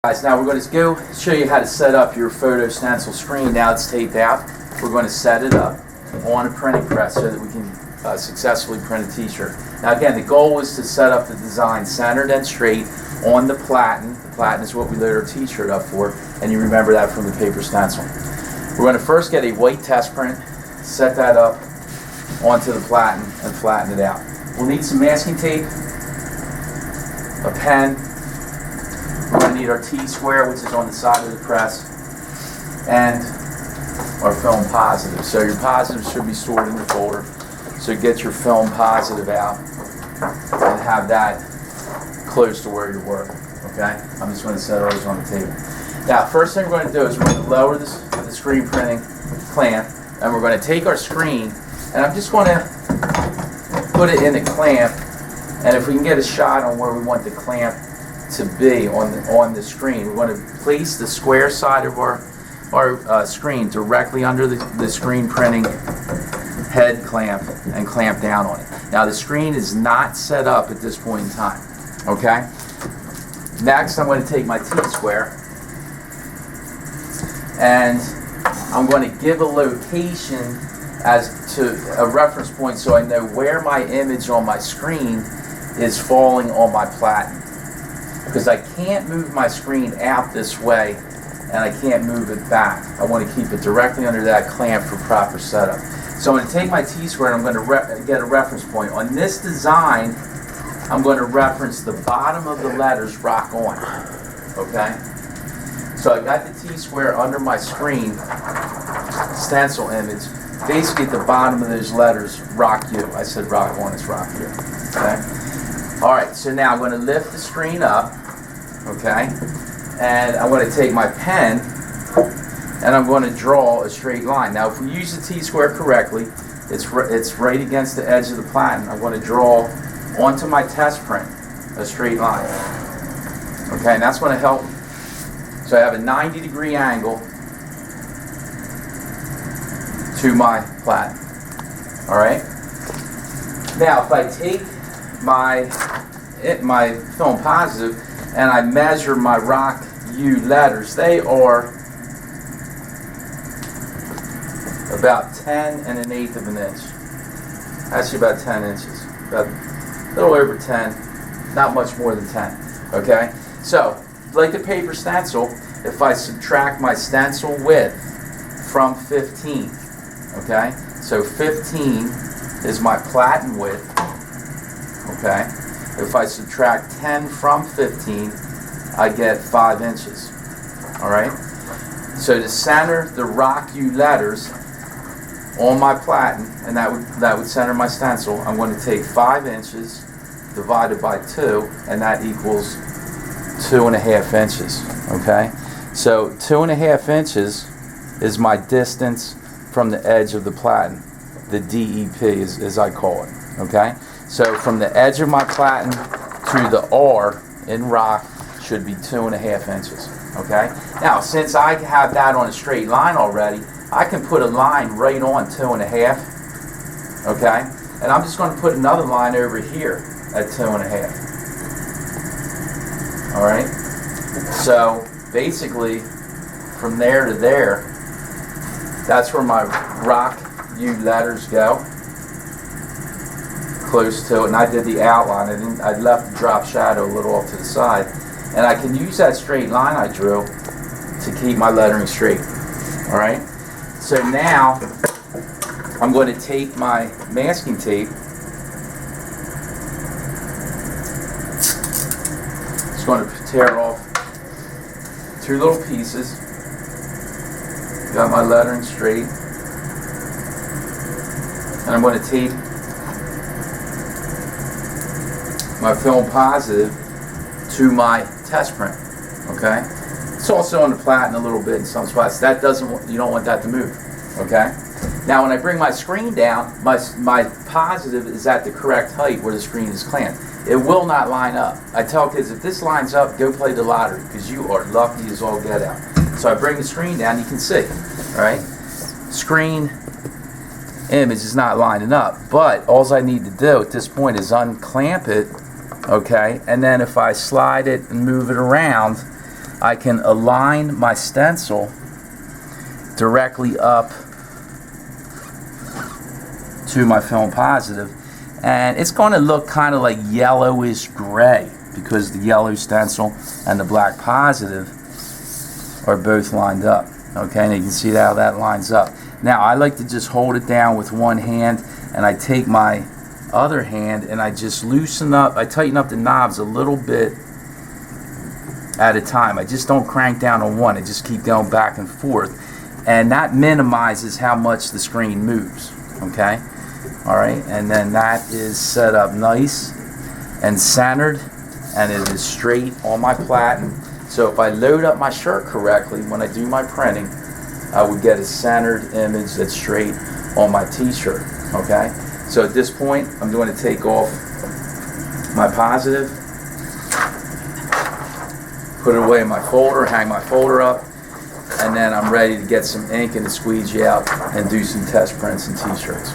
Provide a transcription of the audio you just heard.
Guys, now we're going to go show you how to set up your photo stencil screen. Now it's taped out. We're going to set it up on a printing press so that we can successfully print a t-shirt. Now again, the goal was to set up the design centered and straight on the platen. The platen is what we load our t-shirt up for, and you remember that from the paper stencil. We're going to first get a white test print, set that up onto the platen, and flatten it out. We'll need some masking tape, a pen. We're going to need our T-square, which is on the side of the press, and our film positive. So your positives should be stored in your folder. So get your film positive out and have that close to where you work. Okay? I'm just going to set those on the table. Now, first thing we're going to do is we're going to lower the screen printing clamp, and we're going to take our screen, and I'm just going to put it in the clamp, and if we can get a shot on where we want the clamp to be on the screen, we're going to place the square side of our screen directly under the screen printing head clamp and clamp down on it. Now the screen is not set up at this point in time. Okay? Next, I'm going to take my T-square and I'm going to give a location as to a reference point so I know where my image on my screen is falling on my platen. Because I can't move my screen out this way and I can't move it back. I want to keep it directly under that clamp for proper setup. So I'm going to take my T-square and I'm going to get a reference point. On this design, I'm going to reference the bottom of the letters rock on. Okay? So I got the T-square under my screen stencil image. Basically at the bottom of those letters, rock you. I said rock on, it's rock you. Okay? Alright, so now I'm going to lift the screen up, okay, and I'm going to take my pen and I'm going to draw a straight line. Now if we use the T-square correctly, it's right against the edge of the platen. I'm going to draw onto my test print a straight line. Okay, and that's going to help. So I have a 90-degree angle to my platen. Alright? Now if I take my film positive and I measure my rock U letters, they are about 10 and an eighth of an inch. Actually about 10 inches. About a little over 10, not much more than 10. Okay? So, like the paper stencil, if I subtract my stencil width from 15, okay? So 15 is my platen width. Okay, if I subtract 10 from 15, I get 5 inches. Alright? So to center the rock U letters on my platen, and that would center my stencil, I'm going to take 5 inches divided by 2, and that equals 2.5 inches. Okay? So 2.5 inches is my distance from the edge of the platen, the DEP as I call it. Okay? So from the edge of my platen to the R in rock should be 2.5 inches. Okay? Now, since I have that on a straight line already, I can put a line right on 2.5. Okay? And I'm just going to put another line over here at 2.5. Alright? So basically, from there to there, that's where my rock U letters go. Close to it, and I did the outline. I left the drop shadow a little off to the side, and I can use that straight line I drew to keep my lettering straight. All right. So now I'm going to take my masking tape. Just going to tear off 2 little pieces. Got my lettering straight, and I'm going to tape my film positive to my test print. Okay? It's also on the platen a little bit in some spots. That you don't want that to move. Okay? Now when I bring my screen down, my positive is at the correct height where the screen is clamped. It will not line up. I tell kids, if this lines up, go play the lottery because you are lucky as all get out. So I bring the screen down, you can see. Alright? Screen image is not lining up, but all I need to do at this point is unclamp it, okay, and then if I slide it and move it around, I can align my stencil directly up to my film positive, and it's going to look kind of like yellowish gray because the yellow stencil and the black positive are both lined up. Okay, and you can see how that lines up. Now I like to just hold it down with one hand, and I take my other hand and I just loosen up, I tighten up the knobs a little bit at a time. I just don't crank down on one, I just keep going back and forth, and that minimizes how much the screen moves. Okay, alright, and then that is set up nice and centered, and it is straight on my platen. So if I load up my shirt correctly when I do my printing, I would get a centered image that's straight on my t-shirt. Okay, so at this point I'm going to take off my positive, put it away in my folder, hang my folder up, and then I'm ready to get some ink and a squeegee out and do some test prints and t-shirts.